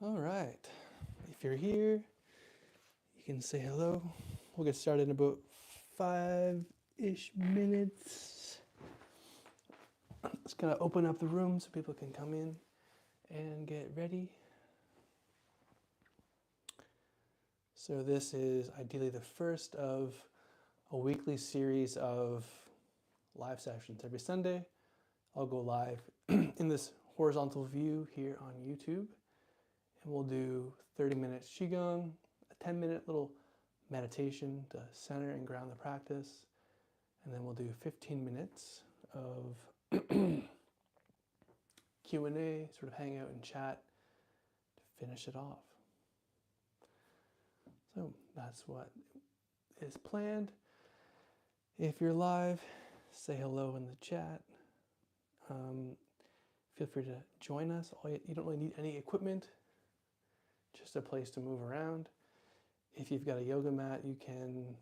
All right. If you're here, you can say hello. We'll get started in about 5-ish minutes. Just gonna open up the room so people can come in and get ready. So this is ideally the first of a weekly series of live sessions. Every Sunday, I'll go live in this horizontal view here on YouTube, and we'll do 30 minutes Qigong, a 10-minute little meditation to center and ground the practice, and then we'll do 15 minutes of Q&A, sort of hang out and chat to finish it off. So that's what is planned. If you're live, say hello in the chat. Feel free to join us. You don't really need any equipment, just a place to move around. If you've got a yoga mat, you can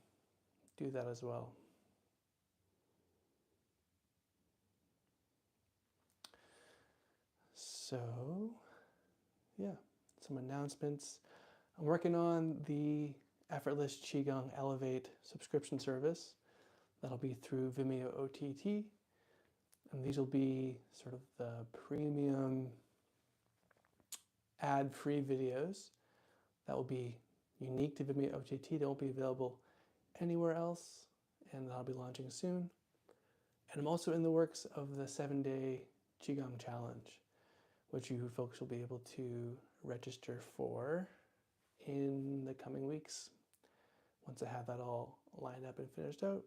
do that as well. So, yeah, some announcements. I'm working on the Effortless Qigong Elevate subscription service. That'll be through Vimeo OTT. And these will be sort of the premium ad-free videos that will be unique to Vimeo OTT. They won't be available anywhere else, and that'll be launching soon. And I'm also in the works of the 7-day Qigong challenge, which you folks will be able to register for in the coming weeks once I have that all lined up and finished out.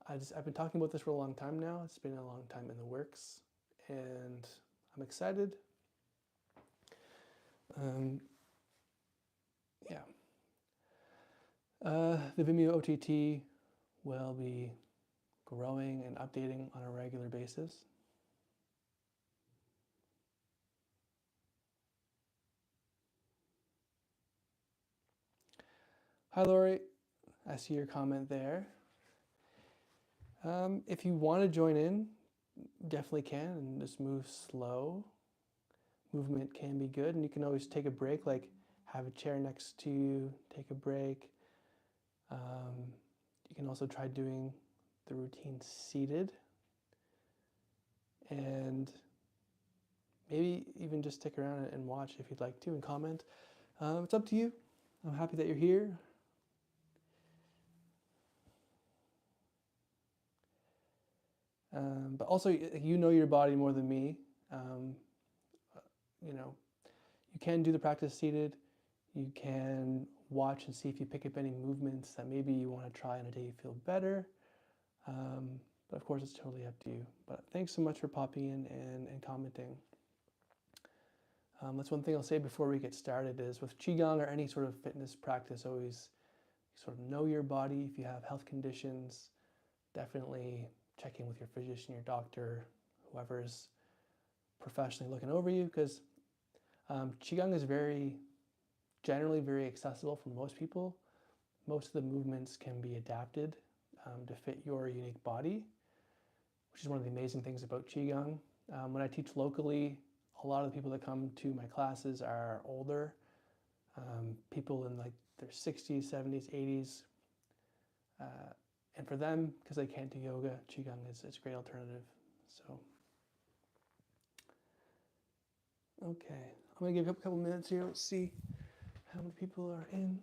I've been talking about this for a long time now. It's been a long time in the works, and I'm excited. The Vimeo OTT will be growing and updating on a regular basis. Hi, Lori. I see your comment there. If you want to join in, definitely can, and just move slow. Movement can be good, and you can always take a break, like have a chair next to you, take a break. You can also try doing the routine seated, and maybe even just stick around and watch if you'd like to and comment. It's up to you. I'm happy that you're here. But also, you know your body more than me. You can do the practice seated. You can watch and see if you pick up any movements that maybe you want to try on a day you feel better. But of course, it's totally up to you. But thanks so much for popping in and commenting. That's one thing I'll say before we get started is with Qigong or any sort of fitness practice, always sort of know your body. If you have health conditions, definitely check in with your physician, your doctor, whoever's professionally looking over you, because Qigong is generally very accessible for most people. Most of the movements can be adapted to fit your unique body, which is one of the amazing things about Qigong. When I teach locally, a lot of the people that come to my classes are older, people in like their 60s, 70s, 80s. And for them, because they can't do yoga, Qigong is a great alternative. So, okay, I'm gonna give you a couple minutes here. Let's see how many people are in.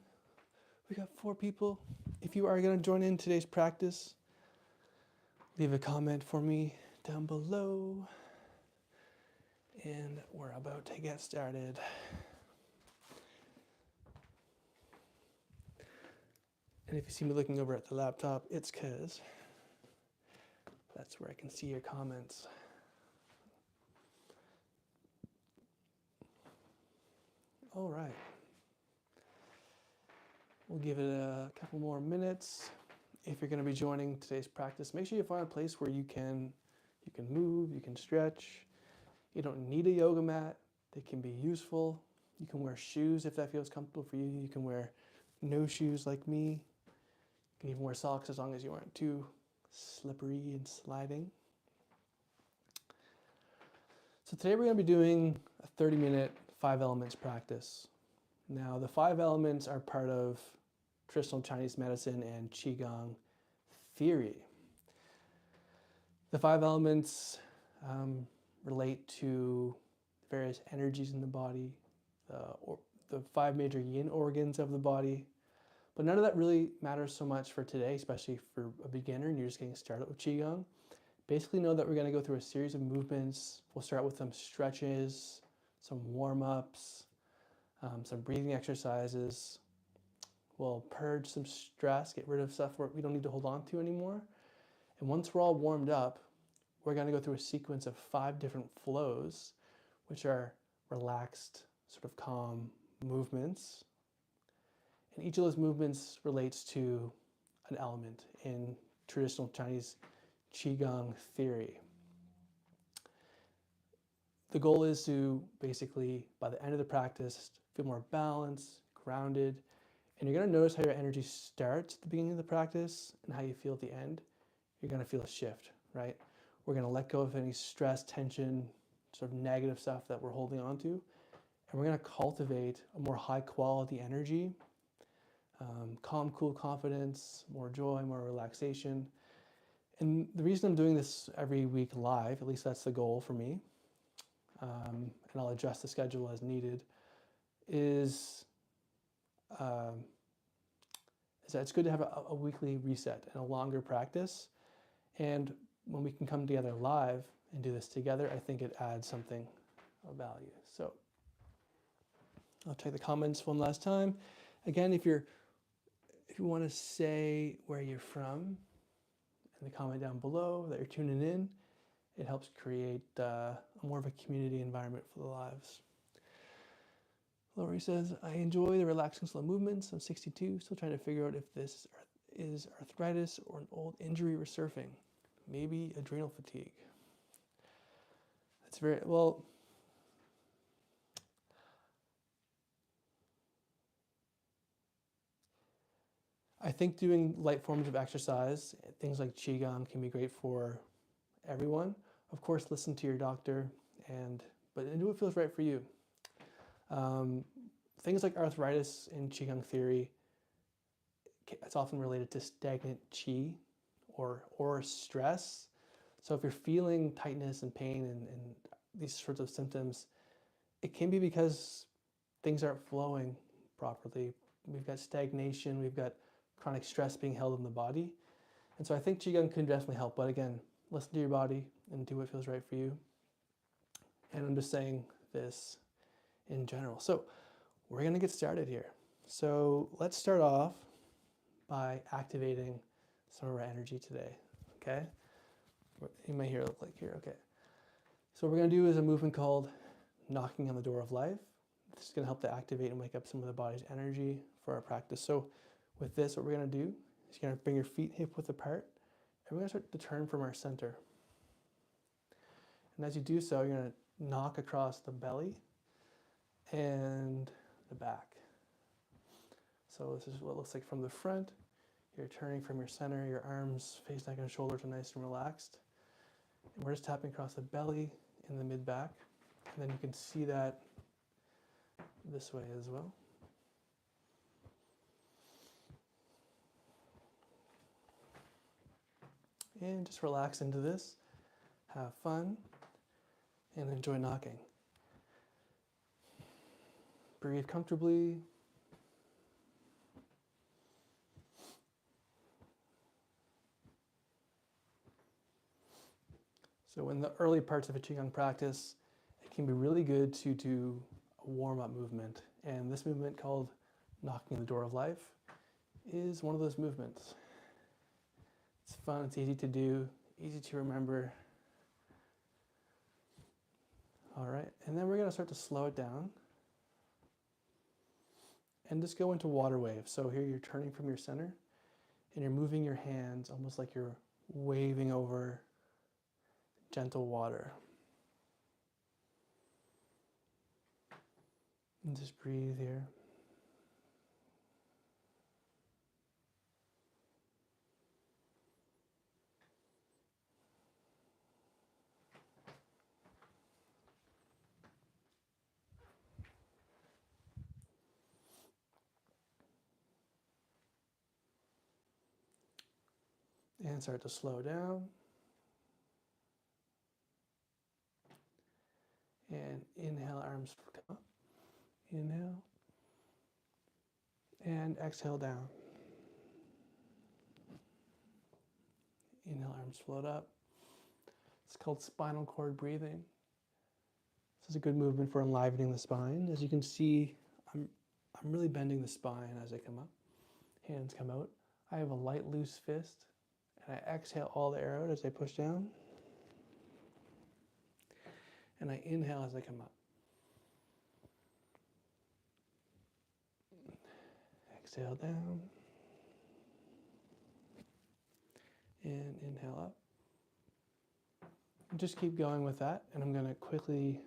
We got 4 people. If you are gonna join in today's practice, leave a comment for me down below. And we're about to get started. And if you see me looking over at the laptop, it's because that's where I can see your comments. All right. We'll give it a couple more minutes. If you're going to be joining today's practice, make sure you find a place where you can move, you can stretch. You don't need a yoga mat. They can be useful. You can wear shoes if that feels comfortable for you. You can wear no shoes like me. You can even wear socks as long as you aren't too slippery and sliding. So today we're going to be doing a 30-minute five elements practice. Now, the five elements are part of traditional Chinese medicine and Qigong theory. The five elements relate to various energies in the body, the five major yin organs of the body, but none of that really matters so much for today, especially for a beginner and you're just getting started with Qigong. Basically know that we're going to go through a series of movements. We'll start with some stretches, some warm-ups, some breathing exercises. We'll purge some stress, get rid of stuff we don't need to hold on to anymore. And once we're all warmed up, we're going to go through a sequence of 5 different flows, which are relaxed, sort of calm movements. And each of those movements relates to an element in traditional Chinese Qigong theory. The goal is to basically, by the end of the practice, feel more balanced, grounded, and you're going to notice how your energy starts at the beginning of the practice and how you feel at the end. You're going to feel a shift, right? We're going to let go of any stress, tension, sort of negative stuff that we're holding on to, and we're going to cultivate a more high quality energy, calm, cool confidence, more joy, more relaxation. And the reason I'm doing this every week live, at least that's the goal for me, and I'll adjust the schedule as needed, is that it's good to have a weekly reset and a longer practice. And when we can come together live and do this together, I think it adds something of value. So I'll check the comments one last time. Again, if you want to say where you're from in the comment down below that you're tuning in, it helps create more of a community environment for the lives. Lori says, I enjoy the relaxing slow movements. I'm 62, still trying to figure out if this is arthritis or an old injury resurfacing. Maybe adrenal fatigue. That's very, well, I think doing light forms of exercise, things like Qigong, can be great for everyone. Of course, listen to your doctor, but do what feels right for you. Things like arthritis in Qigong theory, it's often related to stagnant qi or stress. So if you're feeling tightness and pain and these sorts of symptoms, it can be because things aren't flowing properly. We've got stagnation, we've got chronic stress being held in the body. And so I think Qigong can definitely help, but again, listen to your body and do what feels right for you. And I'm just saying this in general. So we're going to get started here. So let's start off by activating some of our energy today, okay? You may hear it look like here, okay. So what we're going to do is a movement called knocking on the door of life. This is going to help to activate and wake up some of the body's energy for our practice. So with this, what we're going to do is you're going to bring your feet hip width apart, and we're going to start to turn from our center. And as you do so, you're going to knock across the belly and the back. So this is what it looks like from the front. You're turning from your center, your arms, face, neck, and shoulders are nice and relaxed. And we're just tapping across the belly and the mid-back. And then you can see that this way as well. And just relax into this, have fun, and enjoy knocking. Breathe comfortably. So in the early parts of a Qigong practice, it can be really good to do a warm-up movement. And this movement, called knocking on the door of life, is one of those movements. It's fun, it's easy to do, easy to remember. All right, and then we're going to start to slow it down and just go into water waves. So here you're turning from your center and you're moving your hands almost like you're waving over gentle water. And just breathe here. And start to slow down. And inhale, arms come up. Inhale. And exhale down. Inhale, arms float up. It's called spinal cord breathing. This is a good movement for enlivening the spine. As you can see, I'm really bending the spine as I come up. Hands come out. I have a light, loose fist. And I exhale all the air out as I push down. And I inhale as I come up. Exhale down. And inhale up. And just keep going with that. And I'm going to quickly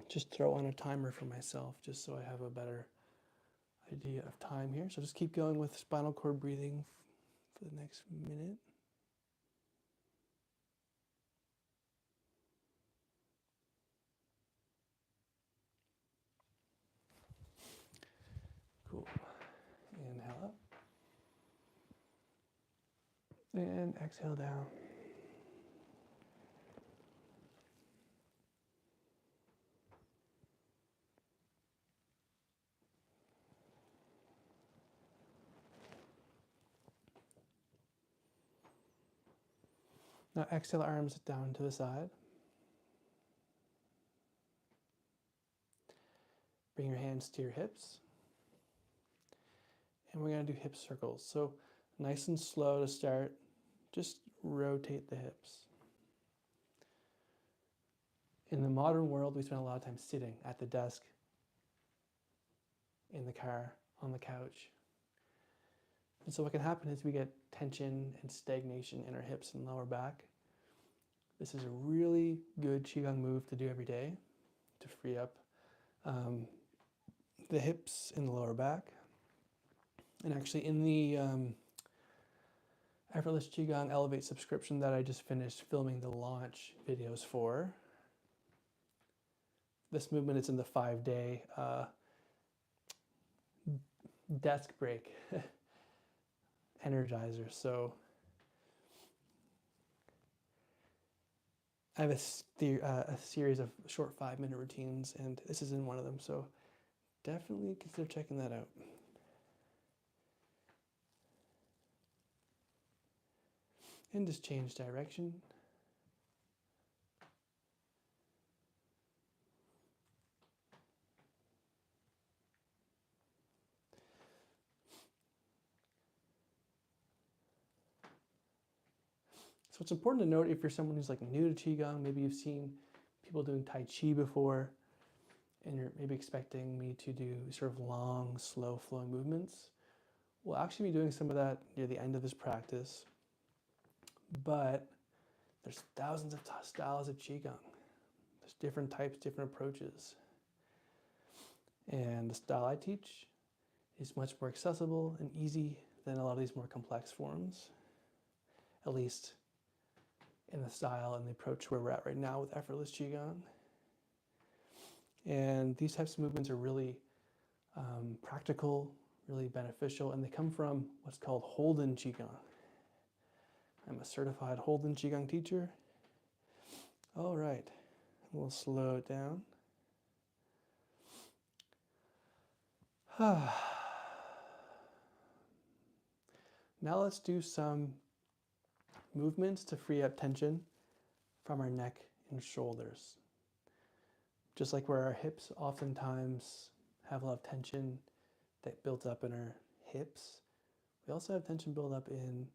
just throw on a timer for myself just so I have a better idea of time here. So just keep going with spinal cord breathing for the next minute. Cool. Inhale up. And exhale down. Now exhale, arms down to the side. Bring your hands to your hips. And we're going to do hip circles. So nice and slow to start. Just rotate the hips. In the modern world, we spend a lot of time sitting at the desk, in the car, on the couch. And so what can happen is we get tension and stagnation in our hips and lower back. This is a really good Qigong move to do every day to free up the hips and the lower back. And actually in the Effortless Qigong Elevate subscription that I just finished filming the launch videos for, this movement is in the 5-day desk break energizer. So I have a series of short 5-minute routines, and this is in one of them. So definitely consider checking that out. And just change direction. So it's important to note if you're someone who's like new to Qigong, maybe you've seen people doing Tai Chi before, and you're maybe expecting me to do sort of long, slow flowing movements. We'll actually be doing some of that near the end of this practice, but there's thousands of styles of Qigong. There's different types, different approaches. And the style I teach is much more accessible and easy than a lot of these more complex forms, at least in the style and the approach where we're at right now with Effortless Qigong. And these types of movements are really practical, really beneficial, and they come from what's called Holden Qigong. I'm a certified Holden Qigong teacher. All right, we'll slow it down. Now let's do some movements to free up tension from our neck and shoulders. Just like where our hips oftentimes have a lot of tension that builds up in our hips, we also have tension build up in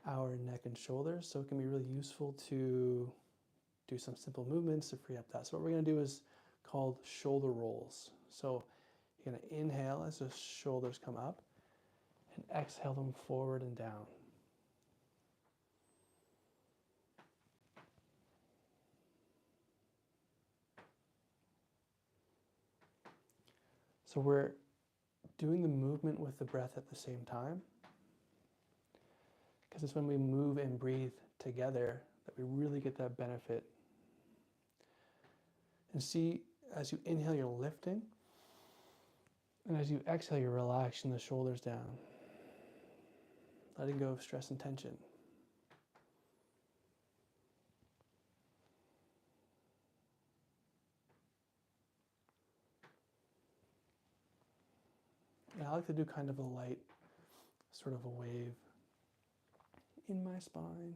our neck and shoulders, so it can be really useful to do some simple movements to free up that. So what we're going to do is called shoulder rolls. So you're going to inhale as the shoulders come up and exhale them forward and down. So we're doing the movement with the breath at the same time, because it's when we move and breathe together that we really get that benefit. And see, as you inhale, you're lifting, and as you exhale, you're relaxing the shoulders down, letting go of stress and tension. I like to do kind of a light, sort of a wave in my spine.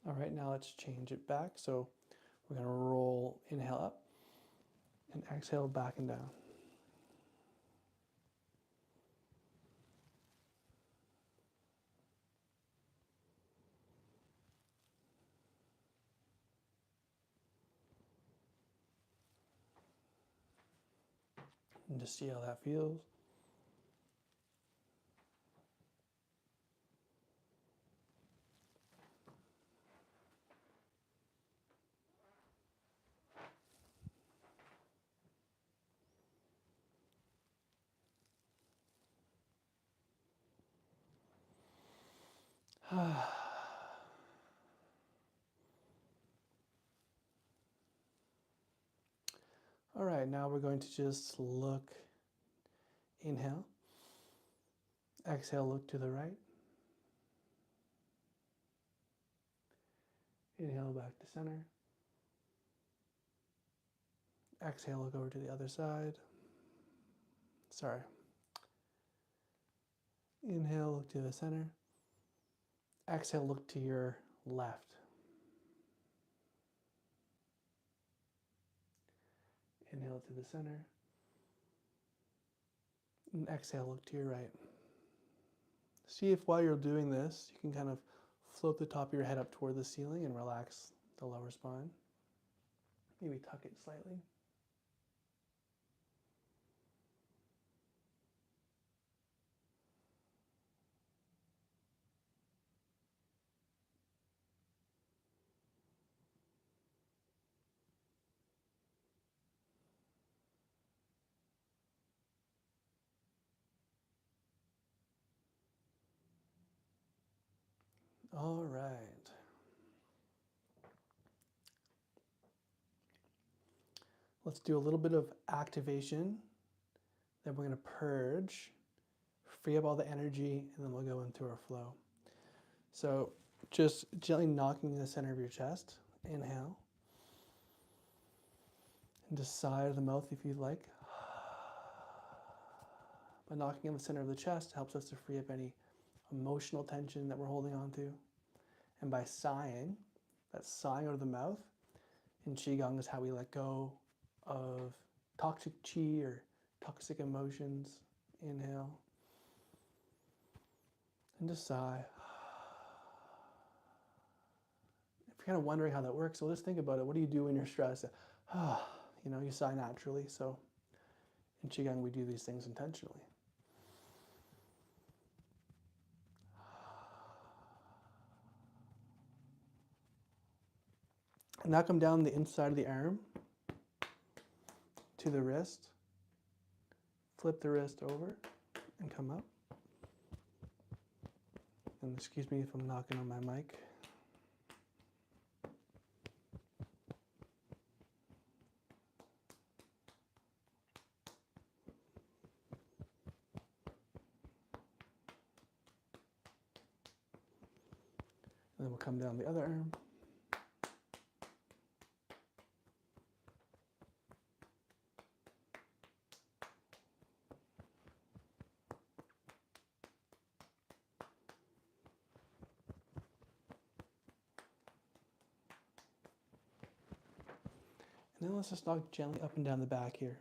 All right, now let's change it back. So we're going to roll, inhale up, and exhale back and down. And just see how that feels. All right, now we're going to just look, inhale, exhale, look to the right, inhale back to center, exhale, look over to the other side, sorry, inhale, look to the center, exhale, look to your left, inhale to the center, and exhale, look to your right. See if while you're doing this, you can kind of float the top of your head up toward the ceiling and relax the lower spine. Maybe tuck it slightly. All right. Let's do a little bit of activation. Then we're going to purge, free up all the energy, and then we'll go into our flow. So just gently knocking in the center of your chest. Inhale. And just sigh out of the mouth if you'd like. By knocking in the center of the chest helps us to free up any emotional tension that we're holding on to. And by sighing, that's sighing out of the mouth, in Qigong is how we let go of toxic chi or toxic emotions. Inhale. And just sigh. If you're kind of wondering how that works, well, just think about it. What do you do when you're stressed? You sigh naturally. So in Qigong, we do these things intentionally. And now come down the inside of the arm to the wrist. Flip the wrist over and come up. And excuse me if I'm knocking on my mic. And then we'll come down the other arm. And then let's just knock gently up and down the back here.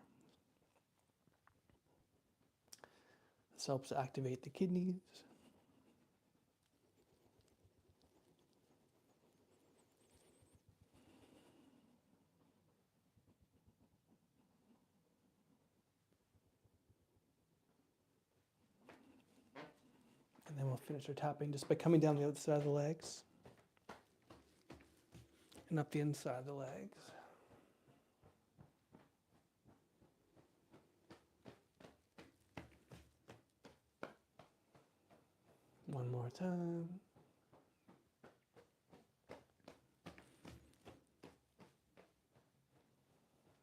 This helps activate the kidneys. And then we'll finish our tapping just by coming down the outside of the legs and up the inside of the legs. One more time.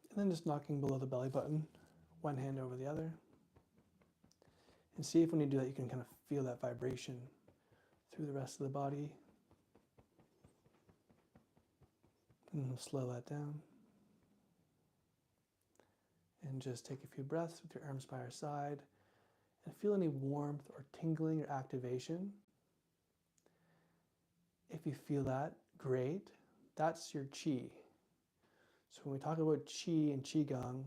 And then just knocking below the belly button, one hand over the other. And see if when you do that, you can kind of feel that vibration through the rest of the body. And we'll slow that down. And just take a few breaths with your arms by our side and feel any warmth or tingling or activation. If you feel that, great. That's your qi. So when we talk about qi and qigong,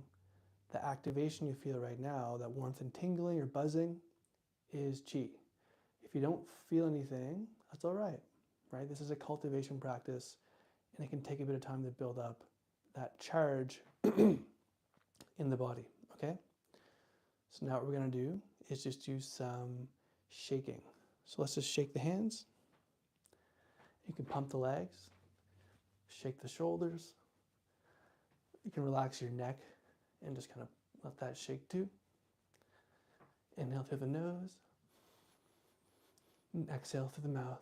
the activation you feel right now, that warmth and tingling or buzzing, is qi. If you don't feel anything, that's all right, right? This is a cultivation practice, and it can take a bit of time to build up that charge in the body, okay? So now what we're gonna do is just do some shaking. So let's just shake the hands. You can pump the legs, shake the shoulders. You can relax your neck and just kind of let that shake too. Inhale through the nose and exhale through the mouth.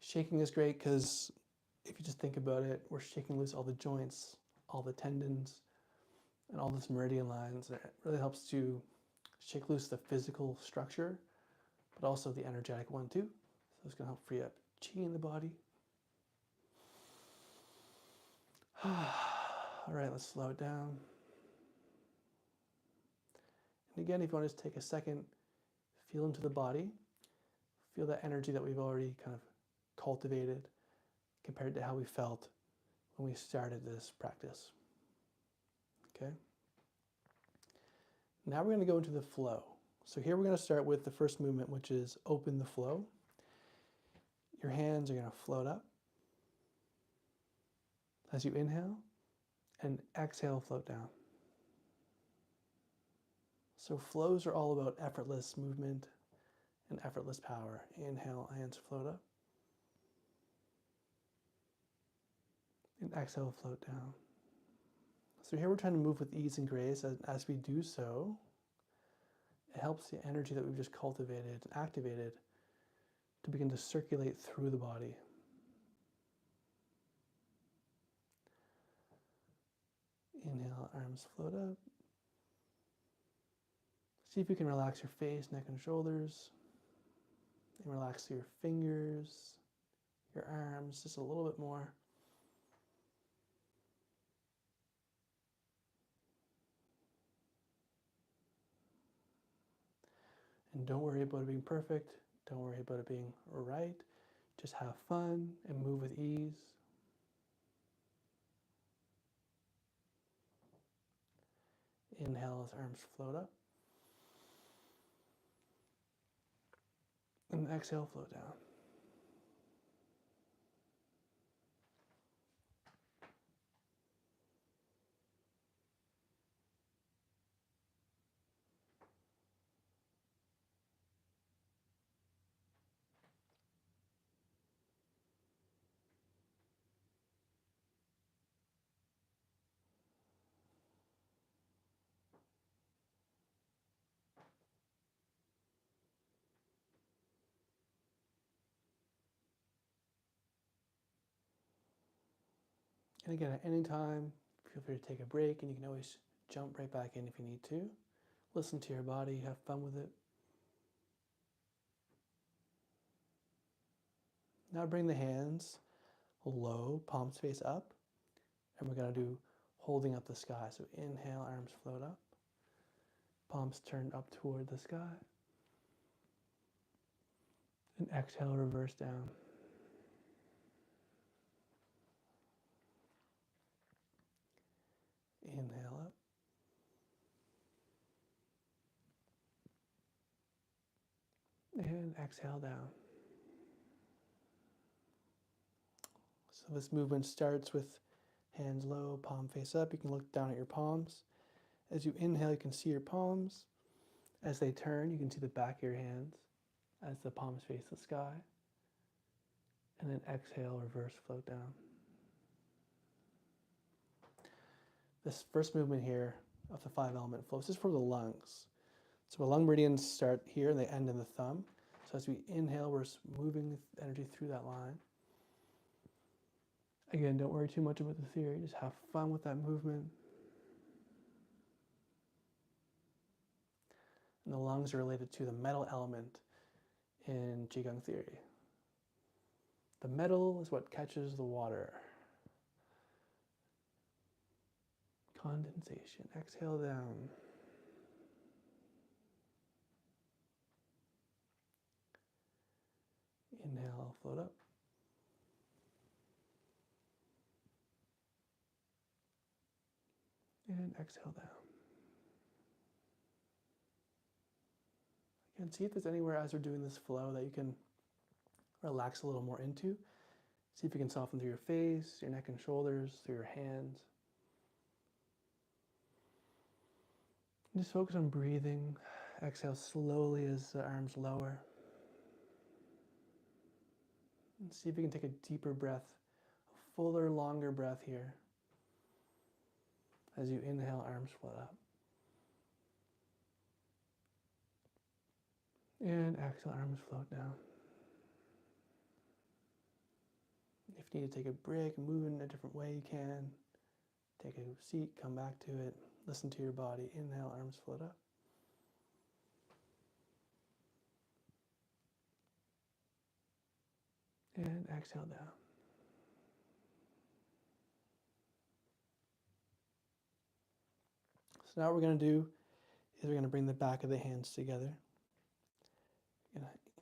Shaking is great because if you just think about it, we're shaking loose all the joints, all the tendons, and all those meridian lines. It really helps to shake loose the physical structure, but also the energetic one too. So it's going to help free up qi in the body. All right, let's slow it down. And again, if you want to just take a second, feel into the body, feel that energy that we've already kind of cultivated compared to how we felt when we started this practice. Okay? Now we're going to go into the flow. So here we're going to start with the first movement, which is open the flow. Your hands are going to float up as you inhale, and exhale, float down. So flows are all about effortless movement and effortless power. Inhale, hands float up. And exhale, float down. So here we're trying to move with ease and grace. As we do so, it helps the energy that we've just cultivated and activated to begin to circulate through the body. Inhale, arms float up. See if you can relax your face, neck, and shoulders. And relax your fingers, your arms, just a little bit more. And don't worry about it being perfect. Don't worry about it being right. Just have fun and move with ease. Inhale as arms float up. And exhale, float down. And again, at any time, feel free to take a break, and you can always jump right back in if you need to. Listen to your body, have fun with it. Now bring the hands low, palms face up, and we're going to do holding up the sky. So inhale, arms float up, palms turned up toward the sky, and exhale, reverse down. Inhale up. And exhale down. So this movement starts with hands low, palm face up. You can look down at your palms. As you inhale, you can see your palms. As they turn, you can see the back of your hands as the palms face the sky. And then exhale, reverse float down. This first movement here of the 5-element flow, this is for the lungs. So the lung meridians start here and they end in the thumb. So as we inhale, we're moving energy through that line. Again, don't worry too much about the theory, just have fun with that movement. And the lungs are related to the metal element in Qigong theory. The metal is what catches the water. Condensation. Exhale down. Inhale, float up. And exhale down. And see if there's anywhere as we're doing this flow that you can relax a little more into. See if you can soften through your face, your neck and shoulders, through your hands. And just focus on breathing. Exhale slowly as the arms lower. And see if you can take a deeper breath, a fuller, longer breath here. As you inhale, arms float up. And exhale, arms float down. If you need to take a break, move in a different way, you can. Take a seat, come back to it. Listen to your body. Inhale, arms float up. And exhale down. So now what we're going to do is we're going to bring the back of the hands together.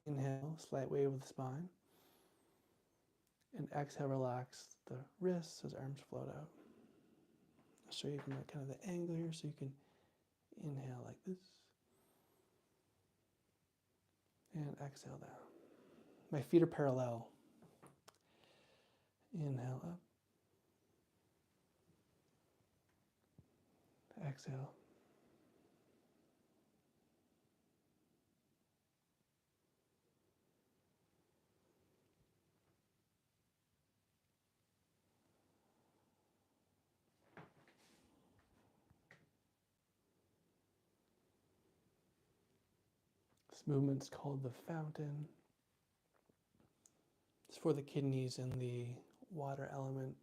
Inhale, slight wave with the spine. And exhale, relax the wrists as arms float out. I'll show you from kind of the angle here so you can inhale like this. And exhale down. My feet are parallel. Inhale up. Exhale. This movement's called the fountain. It's for the kidneys and the water element.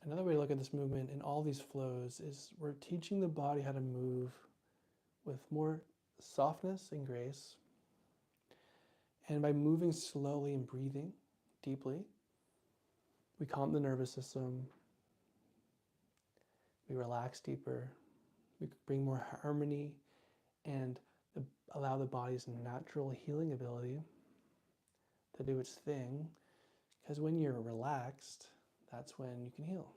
Another way to look at this movement in all these flows is we're teaching the body how to move with more softness and grace. And by moving slowly and breathing deeply, we calm the nervous system, we relax deeper, we bring more harmony, and allow the body's natural healing ability to do its thing. Because when you're relaxed, that's when you can heal.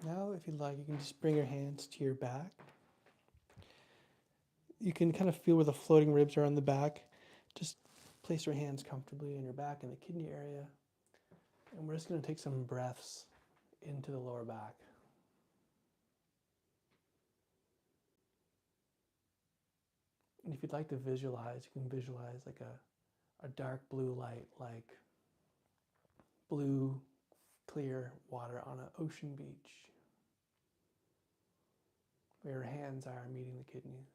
Now, if you'd like, you can just bring your hands to your back. You can kind of feel where the floating ribs are on the back. Just place your hands comfortably on your back in the kidney area. And we're just going to take some breaths into the lower back. And if you'd like to visualize, you can visualize like a dark blue light, like blue, clear water on an ocean beach, where your hands are meeting the kidneys.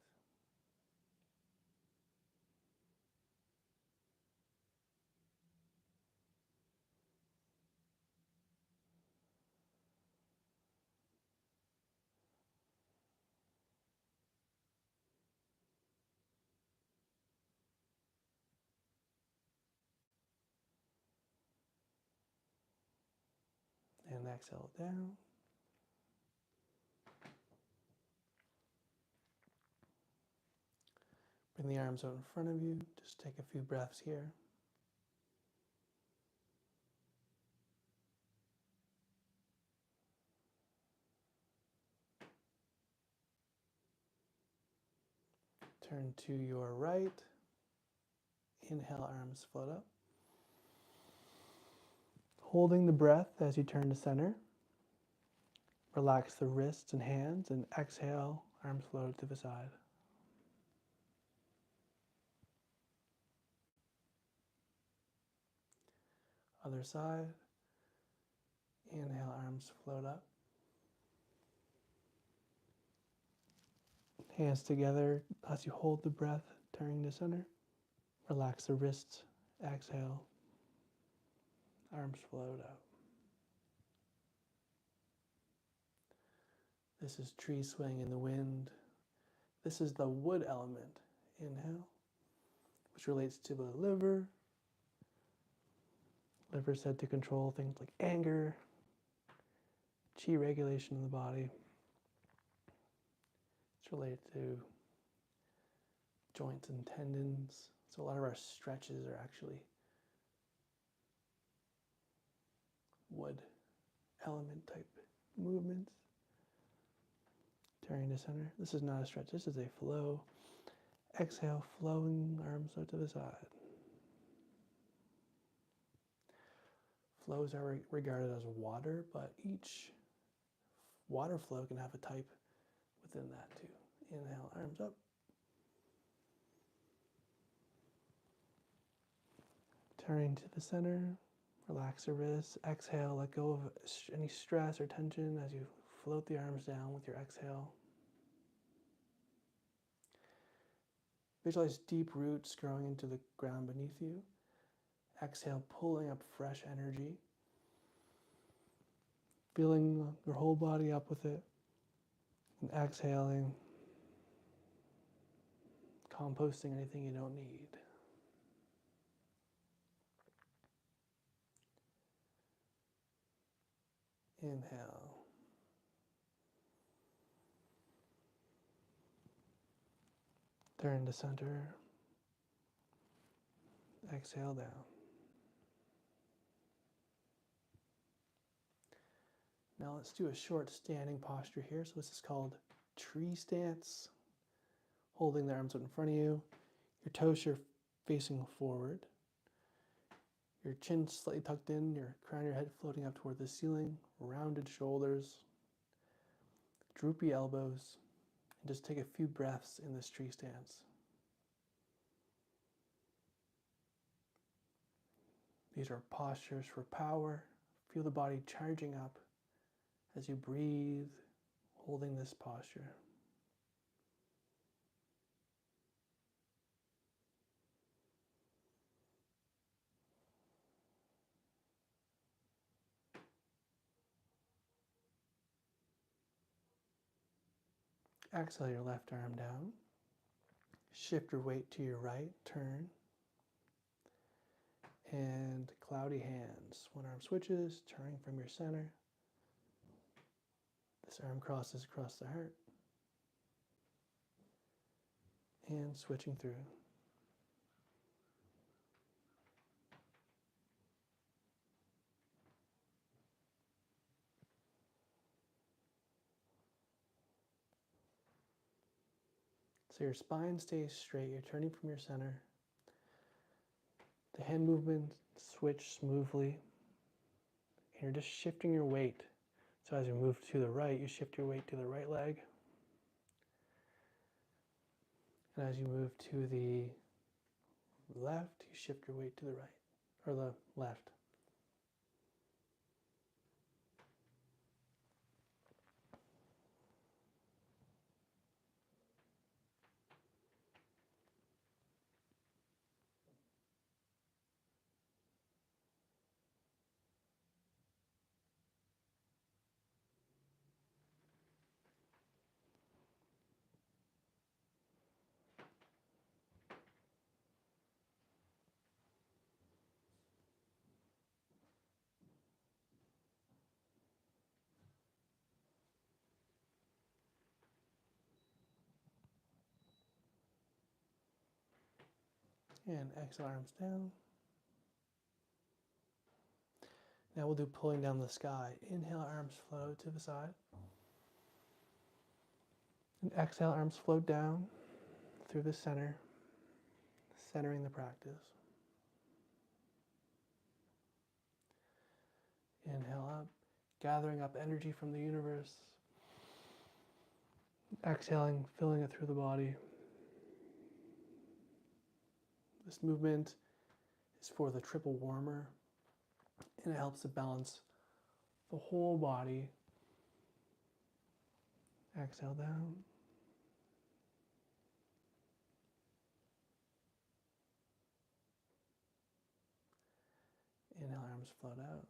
And exhale down. Bring the arms out in front of you. Just take a few breaths here. Turn to your right. Inhale, arms float up. Holding the breath as you turn to center. Relax the wrists and hands, and exhale, arms float to the side. Other side. Inhale, arms float up. Hands together as you hold the breath, turning to center. Relax the wrists. Exhale. Arms float out. This is tree swaying in the wind. This is the wood element. Inhale, which relates to the liver. Liver is said to control things like anger, chi regulation in the body. It's related to joints and tendons. So a lot of our stretches are actually wood element type movements. Turning to center. This is not a stretch. This is a flow. Exhale, flowing arms out to the side. Flows are regarded as water, but each water flow can have a type within that too. Inhale, arms up. Turning to the center. Relax the wrists. Exhale, let go of any stress or tension as you float the arms down with your exhale. Visualize deep roots growing into the ground beneath you. Exhale, pulling up fresh energy. Filling your whole body up with it. And exhaling, composting anything you don't need. Inhale. Turn to center. Exhale down. Now let's do a short standing posture here. So this is called tree stance. Holding the arms out in front of you. Your toes are facing forward. Your chin slightly tucked in, your crown of your head floating up toward the ceiling. Rounded shoulders. Droopy elbows. And just take a few breaths in this tree stance. These are postures for power. Feel the body charging up as you breathe, holding this posture. Exhale your left arm down. Shift your weight to your right, turn. And cloudy hands. One arm switches, turning from your center. This arm crosses across the heart. And switching through. So your spine stays straight. You're turning from your center. The hand movements switch smoothly. And you're just shifting your weight. So as you move to the right, you shift your weight to the right leg. And as you move to the left, you shift your weight to the right, or the left. And exhale, arms down. Now we'll do pulling down the sky. Inhale, arms float to the side. And exhale, arms float down through the center, centering the practice. Inhale up, gathering up energy from the universe. Exhaling, filling it through the body. This movement is for the triple warmer, and it helps to balance the whole body. Exhale down. Inhale, arms float out.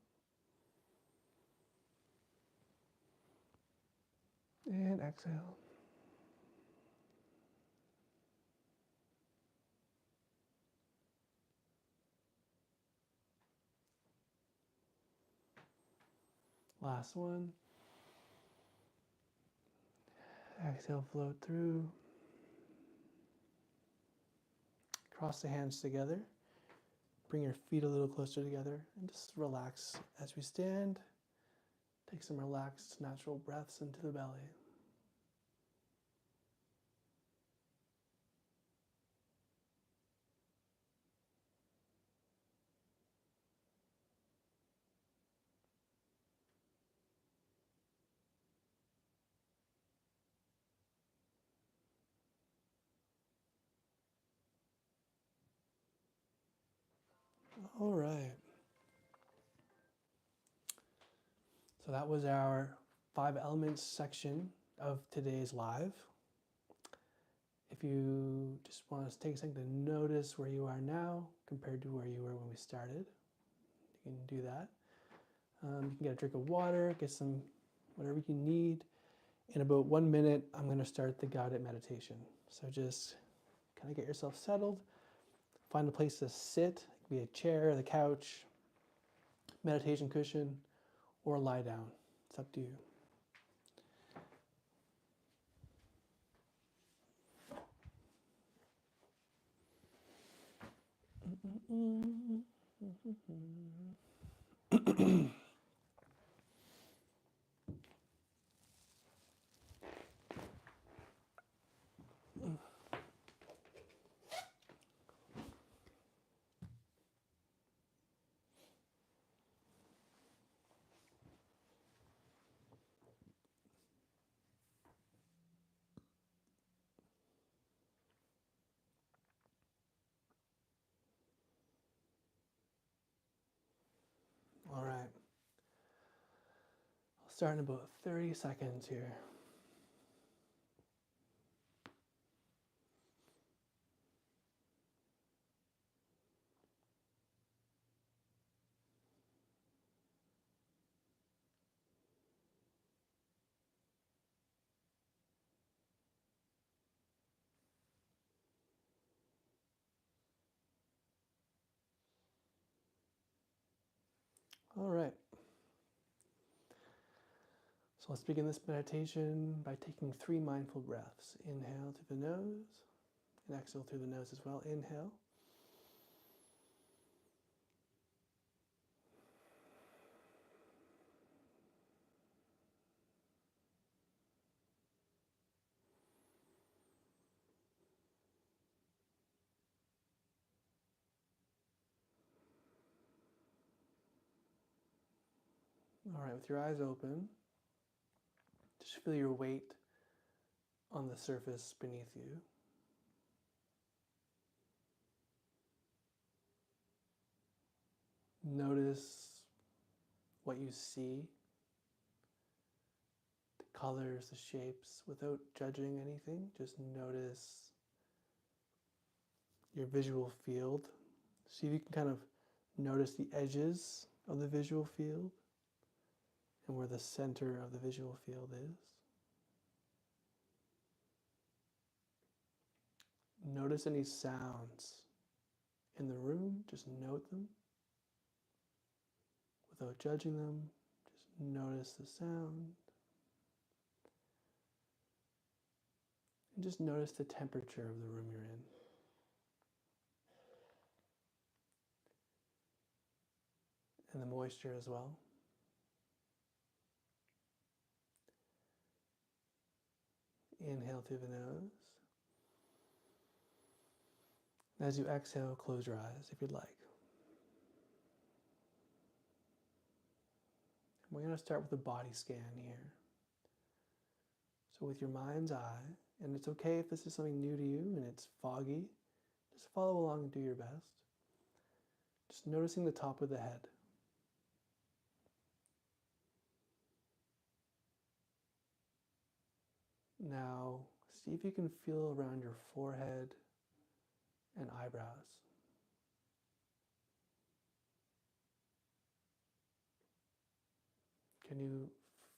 And exhale. Last one. Exhale, float through. Cross the hands together. Bring your feet a little closer together and just relax as we stand. Take some relaxed, natural breaths into the belly. All right. So that was our 5 elements section of today's live. If you just want to take a second to notice where you are now compared to where you were when we started, you can do that. You can get a drink of water, get some whatever you need. In about 1 minute, I'm going to start the guided meditation. So just kind of get yourself settled. Find a place to sit. It could be a chair, the couch, meditation cushion, or lie down. It's up to you. All right. I'll start in about 30 seconds here. All right. So let's begin this meditation by taking 3 mindful breaths. Inhale through the nose and exhale through the nose as well. Inhale. All right, with your eyes open, just feel your weight on the surface beneath you. Notice what you see, the colors, the shapes, without judging anything. Just notice your visual field. See if you can kind of notice the edges of the visual field and where the center of the visual field is. Notice any sounds in the room, just note them. Without judging them, just notice the sound. And just notice the temperature of the room you're in. and the moisture as well. Inhale through the nose. As you exhale, close your eyes if you'd like. We're going to start with a body scan here. So with your mind's eye, and it's okay if this is something new to you and it's foggy, just follow along and do your best. Just noticing the top of the head. Now, see if you can feel around your forehead and eyebrows. Can you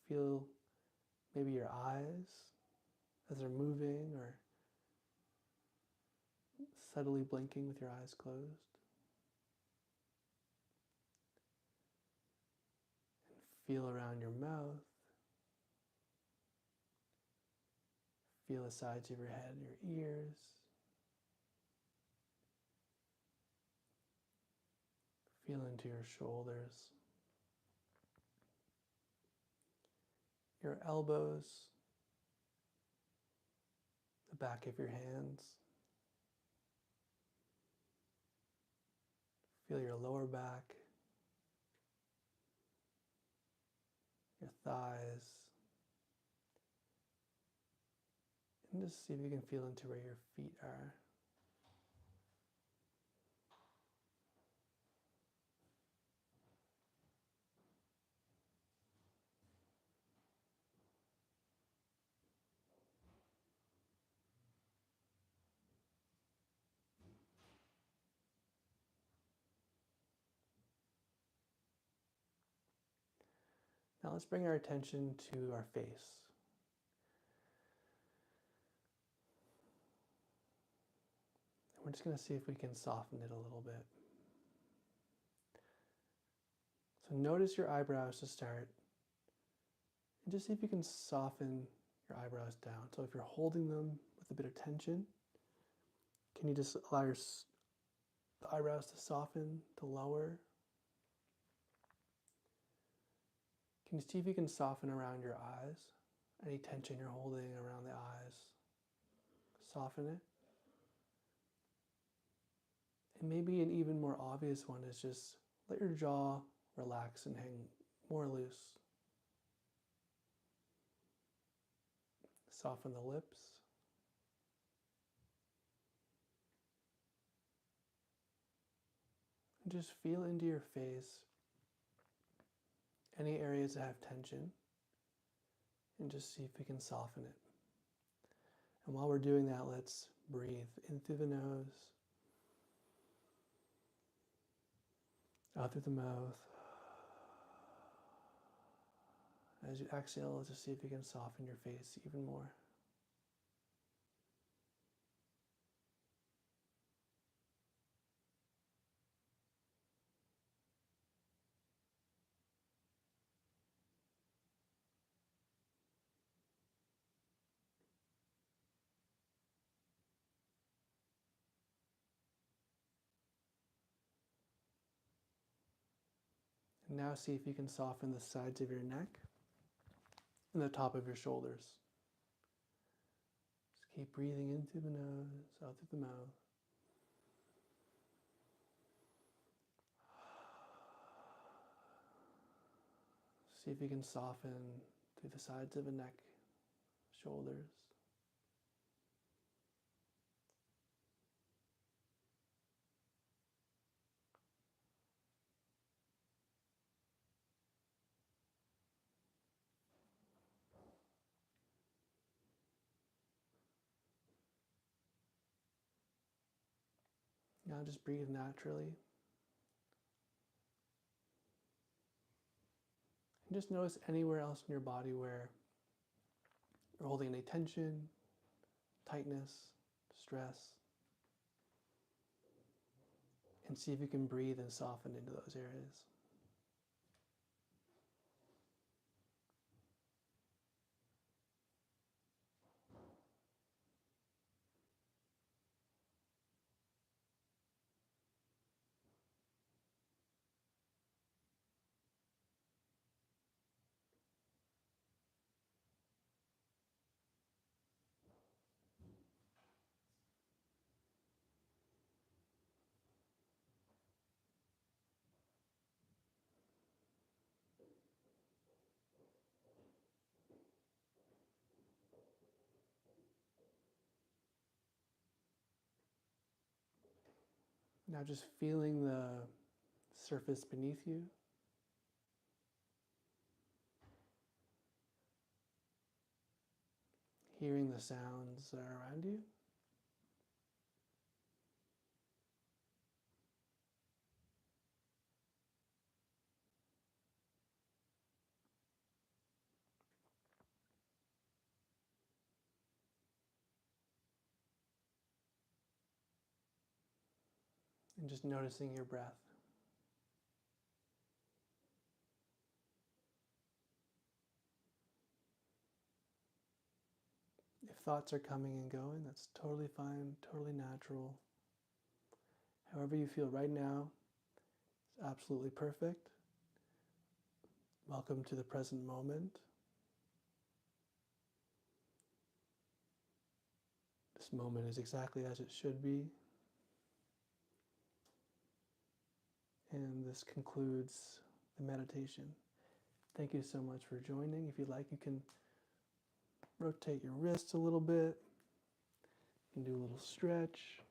feel maybe your eyes as they're moving or subtly blinking with your eyes closed? And feel around your mouth. Feel the sides of your head, your ears. Feel into your shoulders, your elbows, the back of your hands. Feel your lower back, your thighs. And just see if you can feel into where your feet are. Now let's bring our attention to our face. And we're just going to see if we can soften it a little bit. So notice your eyebrows to start. And just see if you can soften your eyebrows down. So if you're holding them with a bit of tension, can you just allow the eyebrows to soften, to lower? Can you see if you can soften around your eyes? Any tension you're holding around the eyes, soften it. And maybe an even more obvious one is just let your jaw relax and hang more loose. Soften the lips. And just feel into your face any areas that have tension and just see if we can soften it. And while we're doing that, let's breathe in through the nose, out through the mouth. As you exhale, let's just see if you can soften your face even more. And now see if you can soften the sides of your neck and the top of your shoulders. Just keep breathing in through the nose, out through the mouth. See if you can soften through the sides of the neck, shoulders. Now just breathe naturally. And just notice anywhere else in your body where you're holding any tension, tightness, stress. And see if you can breathe and soften into those areas. Now just feeling the surface beneath you. Hearing the sounds that are around you. And just noticing your breath. If thoughts are coming and going, that's totally fine, totally natural. However you feel right now is absolutely perfect. Welcome to the present moment. This moment is exactly as it should be. And this concludes the meditation. Thank you so much for joining. If you'd like, you can rotate your wrists a little bit. You can do a little stretch.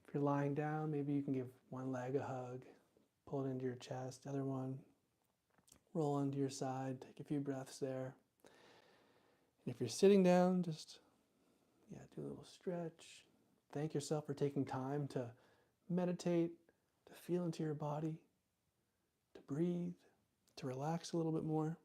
If you're lying down, maybe you can give one leg a hug, pull it into your chest, the other one, roll onto your side, take a few breaths there. And if you're sitting down, just do a little stretch. Thank yourself for taking time to meditate, to feel into your body, to breathe, to relax a little bit more.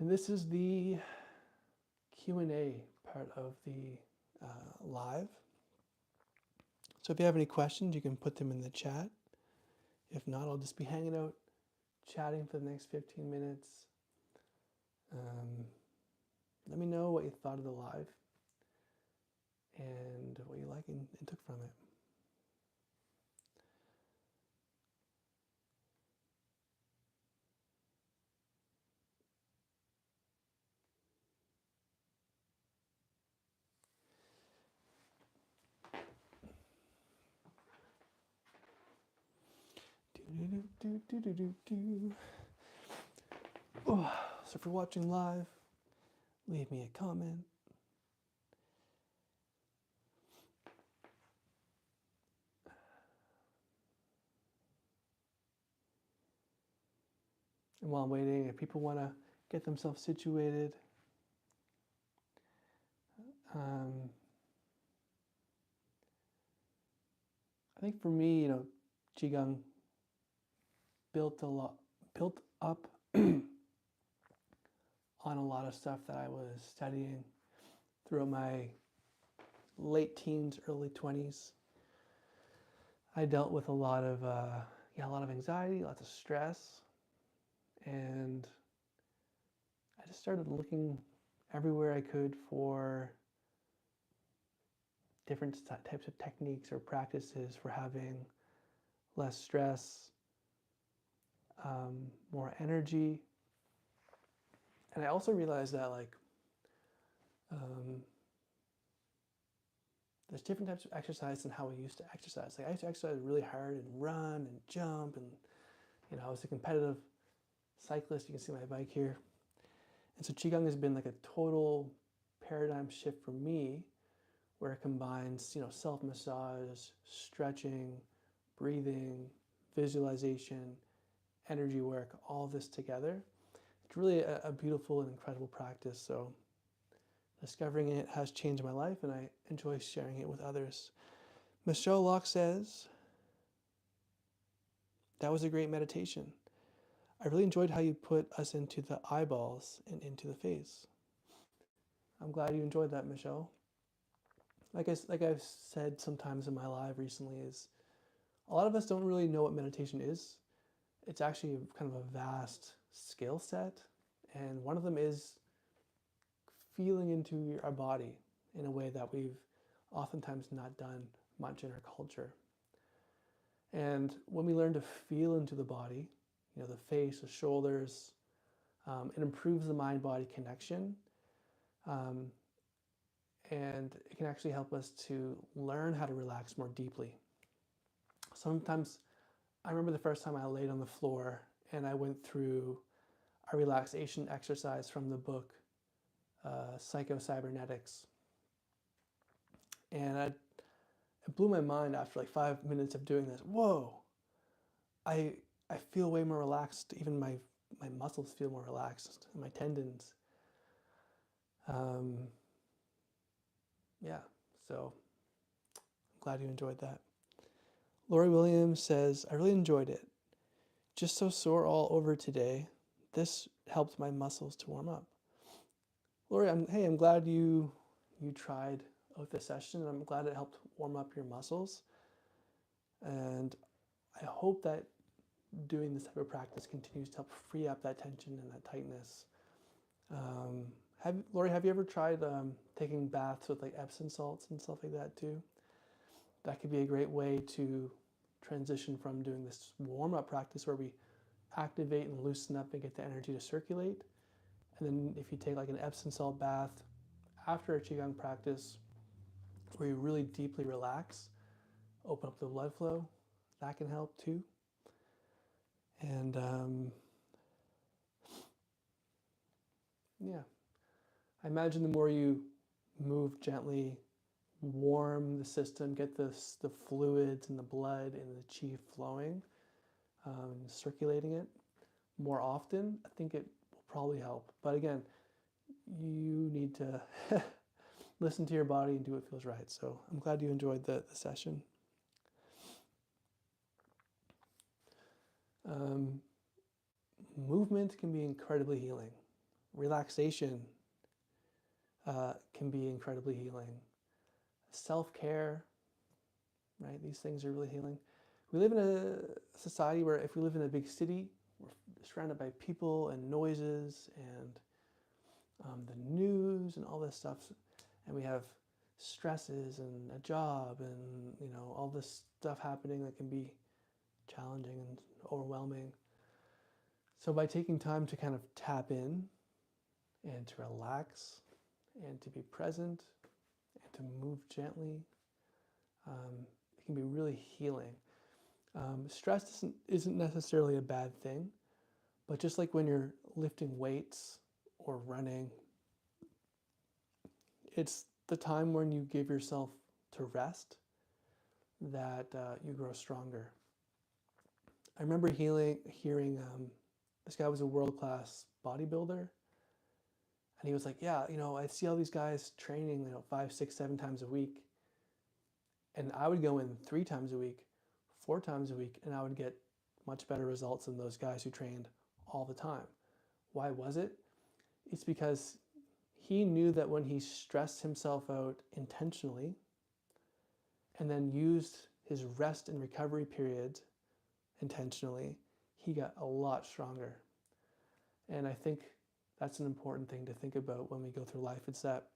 And this is the Q&A part of the live. So if you have any questions, you can put them in the chat. If not, I'll just be hanging out, chatting for the next 15 minutes. Let me know what you thought of the live and what you liked and took from it. Oh, so if you're watching live, leave me a comment. And while I'm waiting, if people want to get themselves situated, I think for me, Qigong built up on a lot of stuff that I was studying throughout my late teens, early 20s. I dealt with a lot of anxiety, lots of stress, and I just started looking everywhere I could for different types of techniques or practices for having less stress, more energy. And I also realized that there's different types of exercise than how we used to exercise. Like I used to exercise really hard and run and jump, and I was a competitive cyclist. You can see my bike here. And so Qigong has been like a total paradigm shift for me, where it combines, self-massage, stretching, breathing, visualization, energy work, all this together. It's really a beautiful and incredible practice. So discovering it has changed my life, and I enjoy sharing it with others. Michelle Locke says, that was a great meditation. I really enjoyed how you put us into the eyeballs and into the face. I'm glad you enjoyed that, Michelle. Like I've said sometimes in my live recently, is a lot of us don't really know what meditation is. It's actually kind of a vast skill set, and one of them is feeling into our body in a way that we've oftentimes not done much in our culture. And when we learn to feel into the body, the face, the shoulders, it improves the mind-body connection. And it can actually help us to learn how to relax more deeply. Sometimes, I remember the first time I laid on the floor and I went through a relaxation exercise from the book Psycho-Cybernetics. And it blew my mind after like 5 minutes of doing this. Whoa, I feel way more relaxed. Even my muscles feel more relaxed, and my tendons. Yeah, so I'm glad you enjoyed that. Lori Williams says, I really enjoyed it. Just so sore all over today. This helped my muscles to warm up. Lori, I'm glad you tried out this session, and I'm glad it helped warm up your muscles. And I hope that doing this type of practice continues to help free up that tension and that tightness. Lori, have you ever tried taking baths with like Epsom salts and stuff like that too? That could be a great way to transition from doing this warm-up practice where we activate and loosen up and get the energy to circulate. And then if you take like an Epsom salt bath after a Qigong practice where you really deeply relax, open up the blood flow, that can help too. And yeah, I imagine the more you move gently, warm the system, get the fluids and the blood and the qi flowing, circulating it more often, I think it will probably help. But again, you need to listen to your body and do what feels right. So I'm glad you enjoyed the session. Movement can be incredibly healing. Relaxation can be incredibly healing. Self-care, right? These things are really healing. We live in a society where if we live in a big city, we're surrounded by people and noises and the news and all this stuff. And we have stresses and a job and, you know, all this stuff happening that can be challenging and overwhelming. So by taking time to kind of tap in and to relax and to be present and to move gently, it can be really healing. Stress isn't necessarily a bad thing, but just like when you're lifting weights or running, it's the time when you give yourself to rest that you grow stronger. I remember hearing this guy was a world-class bodybuilder, and he was like, yeah, you know, I see all these guys training, you know, 5, 6, 7 times a week, and I would go in 3 times a week, 4 times a week, and I would get much better results than those guys who trained all the time. Why was it? It's because he knew that when he stressed himself out intentionally and then used his rest and recovery periods intentionally, he got a lot stronger. And I think that's an important thing to think about when we go through life. It's that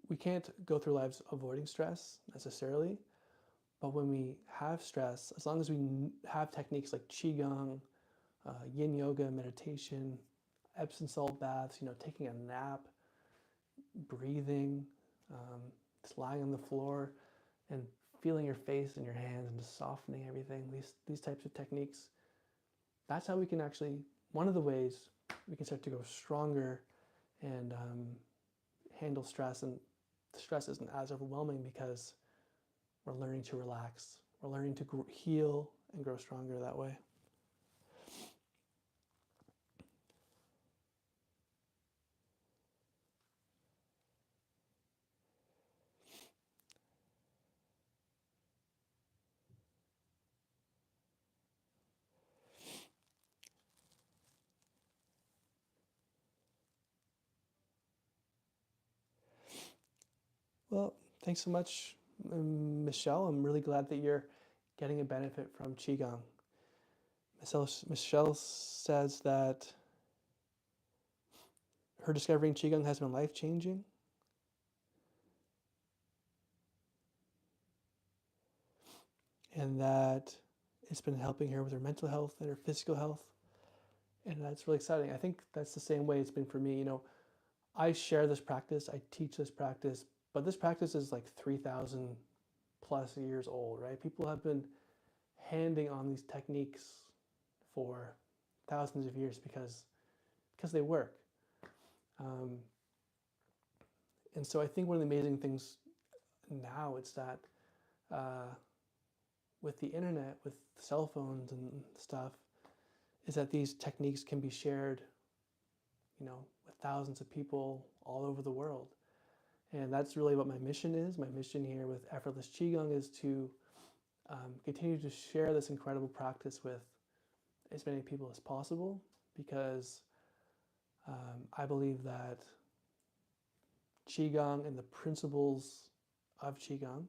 we can't go through lives avoiding stress necessarily, but when we have stress, as long as we have techniques like Qigong, yin yoga, meditation, Epsom salt baths, you know, taking a nap, breathing, just lying on the floor and feeling your face and your hands and just softening everything, these types of techniques, that's how we can actually, one of the ways we can start to go stronger and handle stress. And stress isn't as overwhelming because we're learning to relax. We're learning to heal and grow stronger that way. Well, thanks so much, Michelle. I'm really glad that you're getting a benefit from Qigong. Michelle says that her discovering Qigong has been life-changing. And that it's been helping her with her mental health and her physical health. And that's really exciting. I think that's the same way it's been for me. You know, I share this practice, I teach this practice, but this practice is like 3,000 plus years old, right? People have been handing on these techniques for thousands of years because they work. And so I think one of the amazing things now is that with the internet, with cell phones and stuff, is that these techniques can be shared, with thousands of people all over the world. And that's really what my mission is. My mission here with Effortless Qigong is to continue to share this incredible practice with as many people as possible, because I believe that Qigong and the principles of Qigong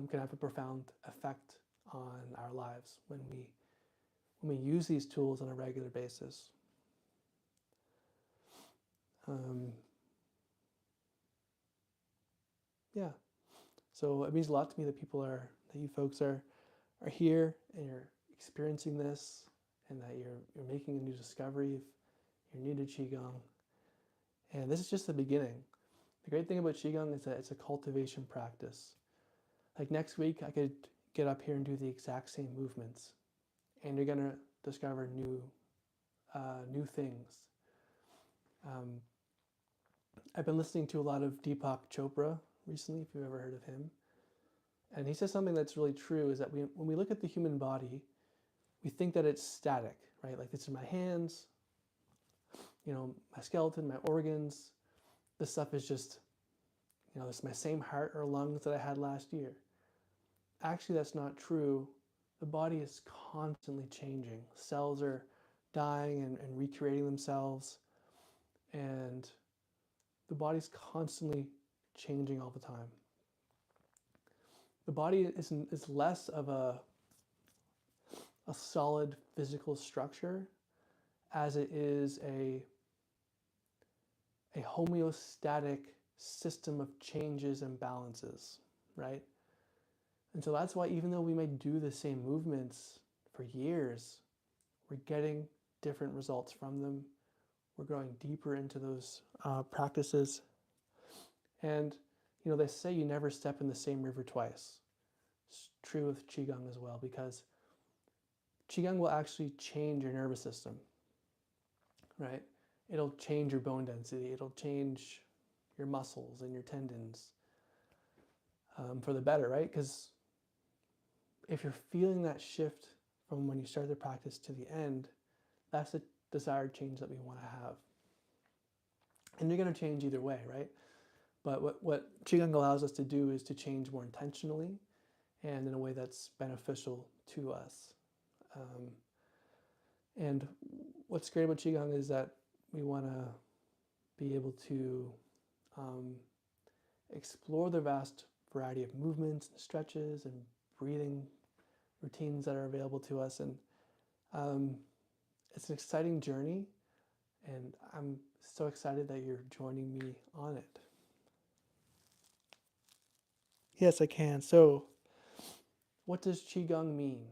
can have a profound effect on our lives when we use these tools on a regular basis. Yeah, so it means a lot to me that you folks are here and you're experiencing this, and that you're making a new discovery if you're new to Qigong. And this is just the beginning. The great thing about Qigong is that it's a cultivation practice. Like next week, I could get up here and do the exact same movements, and you're gonna discover new things. I've been listening to a lot of Deepak Chopra recently, if you've ever heard of him. And he says something that's really true, is that when we look at the human body, we think that it's static, right? Like, this is my hands, my skeleton, my organs. This stuff is just, this is my same heart or lungs that I had last year. Actually, that's not true. The body is constantly changing. Cells are dying and recreating themselves. And the body's constantly changing all the time. The body is less of a solid physical structure as it is a homeostatic system of changes and balances, right? And so that's why, even though we may do the same movements for years, we're getting different results from them. We're growing deeper into those practices. And, they say you never step in the same river twice. It's true with Qigong as well, because Qigong will actually change your nervous system, right? It'll change your bone density. It'll change your muscles and your tendons for the better, right? Because if you're feeling that shift from when you start the practice to the end, that's the desired change that we want to have. And you're going to change either way, right? But what Qigong allows us to do is to change more intentionally and in a way that's beneficial to us. And what's great about Qigong is that we want to be able to explore the vast variety of movements and stretches and breathing routines that are available to us. And it's an exciting journey, and I'm so excited that you're joining me on it. Yes, I can. So, what does Qigong mean?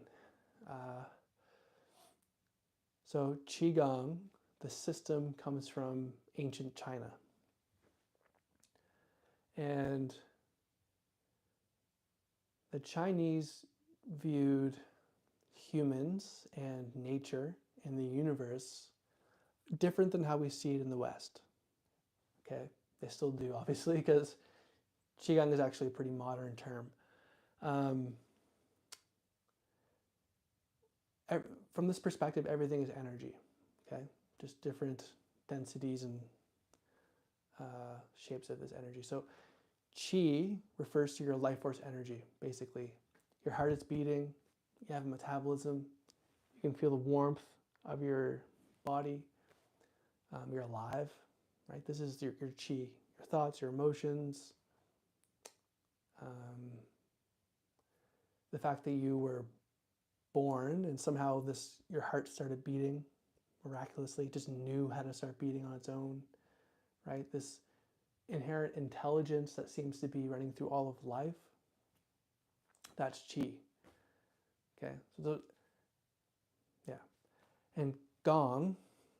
So Qigong, the system, comes from ancient China. And the Chinese viewed humans and nature and the universe different than how we see it in the West. Okay, they still do, obviously, because Qigong is actually a pretty modern term. From this perspective, everything is energy, okay? Just different densities and shapes of this energy. So Qi refers to your life force energy, basically. Your heart is beating, you have a metabolism, you can feel the warmth of your body, you're alive, right? This is your Qi, your thoughts, your emotions, the fact that you were born and somehow your heart started beating miraculously, just knew how to start beating on its own, right? This inherent intelligence that seems to be running through all of life, that's Qi. Okay, so yeah. And Gong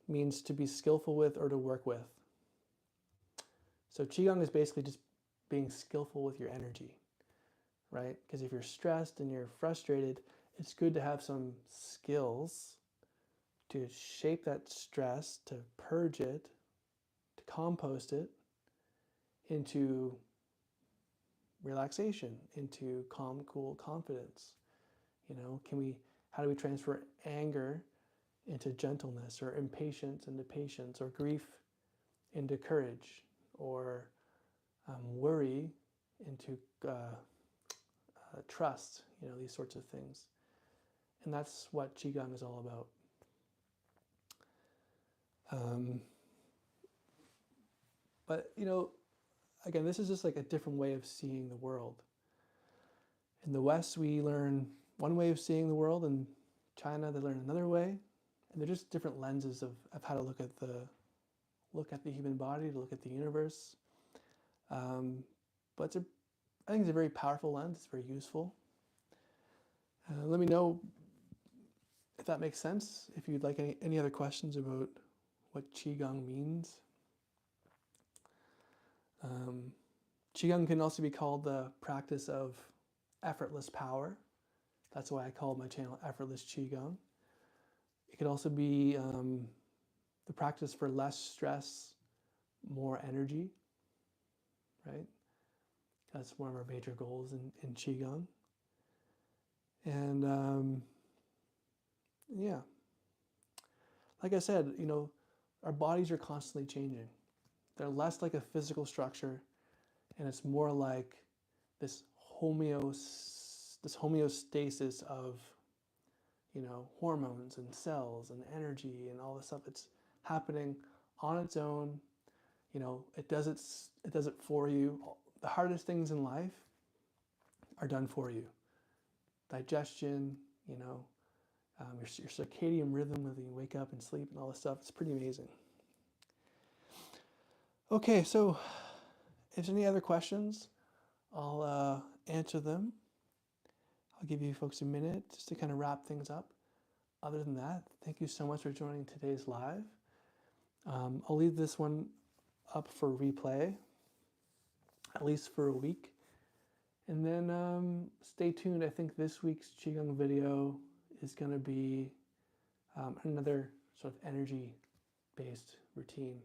means to be skillful with or to work with. So Qigong is basically just being skillful with your energy, right? Because if you're stressed and you're frustrated, it's good to have some skills to shape that stress, to purge it, to compost it into relaxation, into calm, cool confidence. You know, how do we transfer anger into gentleness, or impatience into patience, or grief into courage, or worry into trust, you know, these sorts of things. And that's what Qigong is all about. But, you know, again, this is just like a different way of seeing the world. In the West, we learn one way of seeing the world. In China, they learn another way. And they're just different lenses of how to look at the human body, to look at the universe. But I think it's a very powerful lens. It's very useful. Let me know if that makes sense. If you'd like any other questions about what Qigong means. Qigong can also be called the practice of effortless power. That's why I called my channel Effortless Qigong. It could also be the practice for less stress, more energy, right? That's one of our major goals in Qigong. And yeah, like I said, you know, our bodies are constantly changing. They're less like a physical structure, and it's more like this homeostasis of, you know, hormones and cells and energy and all this stuff. It's happening on its own. You know, it does it for you. The hardest things in life are done for you. Digestion, you know, your circadian rhythm, whether you wake up and sleep and all this stuff. It's pretty amazing. Okay, so if there's any other questions, I'll answer them. I'll give you folks a minute just to kind of wrap things up. Other than that, thank you so much for joining today's live. I'll leave this one up for replay, at least for a week. And then stay tuned. I think this week's Qigong video is going to be another sort of energy-based routine,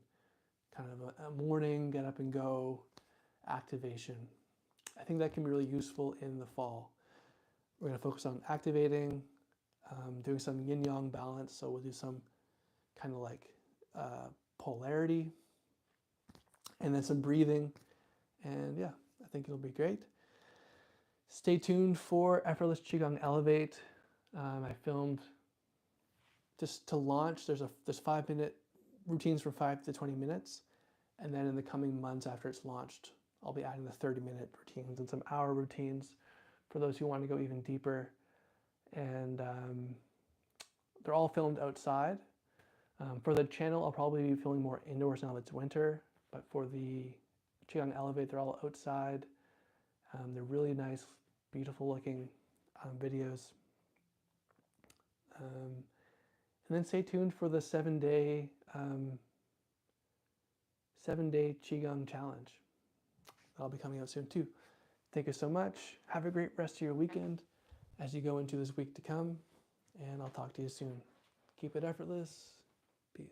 kind of a morning get up and go activation. I think that can be really useful in the fall. We're going to focus on activating, doing some yin-yang balance. So we'll do some kind of like polarity, and then some breathing. And yeah, I think it'll be great. Stay tuned for Effortless Qigong Elevate. I filmed just to launch. There's 5-minute routines for 5 to 20 minutes. And then in the coming months after it's launched, I'll be adding the 30-minute routines and some hour routines for those who want to go even deeper. And they're all filmed outside. For the channel, I'll probably be filming more indoors now that it's winter. But for the Qigong Elevate, they're all outside. They're really nice, beautiful looking videos. And then stay tuned for the 7-day Qigong challenge. That'll be coming out soon too. Thank you so much. Have a great rest of your weekend as you go into this week to come. And I'll talk to you soon. Keep it effortless. Peace.